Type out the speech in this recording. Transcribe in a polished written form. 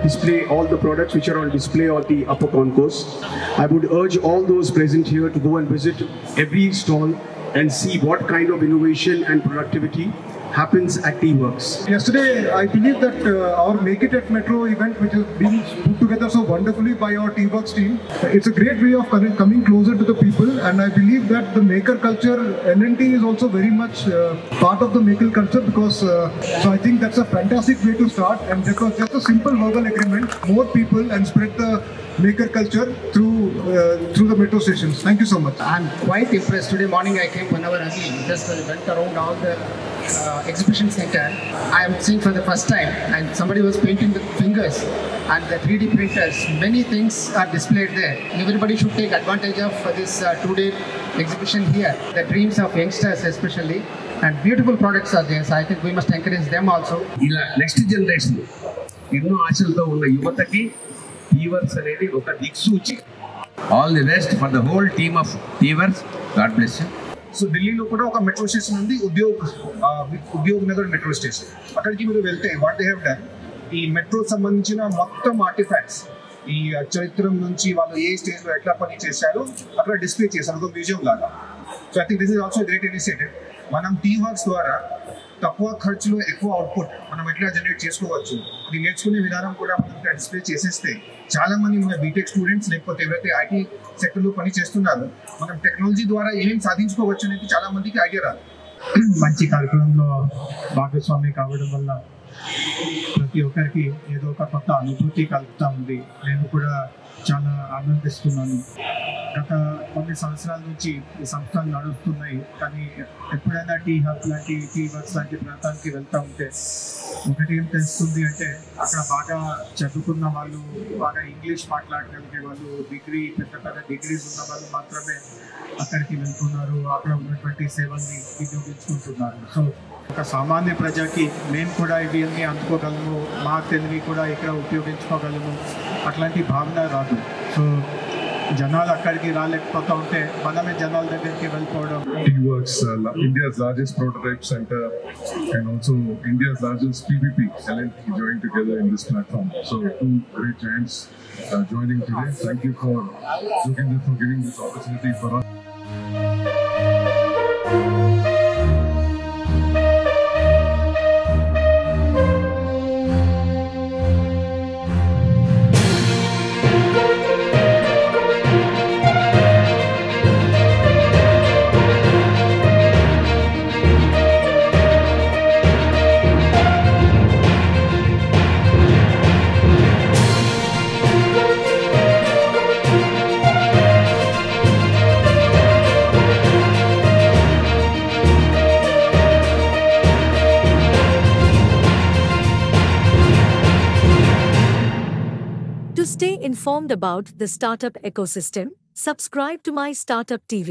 display all the products which are on display on the upper concourse. I would urge all those present here to go and visit every stall and see what kind of innovation and productivity happens at T-Works. Yesterday, I believe that our Make It at Metro event, which has been put together so wonderfully by our T-Works team, it's a great way of coming closer to the people, and I believe that the maker culture, L&T is also very much part of the maker culture, because so I think that's a fantastic way to start, and because just a simple verbal agreement, more people and spread the maker culture through the metro stations. Thank you so much. I'm quite impressed. Today morning I came 1 hour early, just went around all the exhibition center. I am seeing for the first time, and somebody was painting with fingers and the 3D printers. Many things are displayed there. Everybody should take advantage of this 2-day exhibition here. The dreams of youngsters especially, and beautiful products are there. So I think we must encourage them also. Next generation, ఎన్నో ఆశలతో ఉన్న యువతకి T-Works అనేది ఒక దిక్సూచి. All the best for the whole team of T-Works. God bless you. So ఢిల్లీలో కూడా ఒక మెట్రో స్టేషన్ ఉంది, ఉద్యోగ్ నగర్ మెట్రో స్టేషన్. అక్కడికి మీరు వెళ్తే వాట్ దే హ్యావ్ డన్, ఈ మెట్రో సంబంధించిన మొత్తం ఆర్టిఫాక్ట్స్, ఈ చరిత్రం నుంచి వాళ్ళు ఏ స్టేజ్లో ఎట్లా పని చేశారో అక్కడ డిస్ప్లే చేశారు, ఒక మ్యూజియం లాగా. So I think this is also great initiative. మనం T-Works ద్వారా తక్కువ ఖర్చులో ఎక్కువ అవుట్పుట్ మనం ఎట్లా జనరేట్ చేసుకోవచ్చు, అది నేర్చుకునే విధానం కూడా మనం ఇక్కడ డిస్ప్లే చేసేస్తే చాలా మంది మన బీటెక్ స్టూడెంట్స్ లేకపోతే ఎవరైతే ఐటీ సెక్టర్లో పని చేస్తున్నారో మనం టెక్నాలజీ ద్వారా ఏమేమి సాధించుకోవచ్చు అనేది చాలా మందికి ఐడియా రాదు. మంచి కార్యక్రమంలో భాగస్వామి కావడం వల్ల ప్రతి ఒక్కరికి ఏదో ఒక కొత్త అనుభూతి కలుగుతూ ఉంది. నేను కూడా చాలా ఆనందిస్తున్నాను. గత కొన్ని సంవత్సరాల నుంచి ఈ సంస్థలు నడుస్తున్నాయి, కానీ ఎప్పుడైనా T-Hub లాంటి T-Works లాంటి ప్రాంతానికి వెళ్తూ ఉంటే ఒకటి ఏం తెలుస్తుంది అంటే, అక్కడ బాగా చదువుకున్న వాళ్ళు, బాగా ఇంగ్లీష్ మాట్లాడగలిగే వాళ్ళు, పెద్ద పెద్ద డిగ్రీస్ ఉన్న వాళ్ళు మాత్రమే అక్కడికి వెళ్తున్నారు, అక్కడ ఉన్నటువంటి సేవల్ని వినియోగించుకుంటున్నారు. సో ఒక సామాన్య ప్రజకి మేము కూడా ఇవన్నీ అందుకోగలము, మా తెలివి కూడా ఇక్కడ ఉపయోగించుకోగలము అట్లాంటి భావన రాదు. సో జనాలు అక్కడికి రాలేకపోతూ ఉంటే మనమే జనాల దగ్గరికి వెళ్ళిపోవడం. T-Works, India's largest prototype center, and also India's largest PPP, L&T joined together in this platform. So two great giants joining today. Thank you for giving this opportunity for us. To stay informed about the startup ecosystem, subscribe to My Startup TV.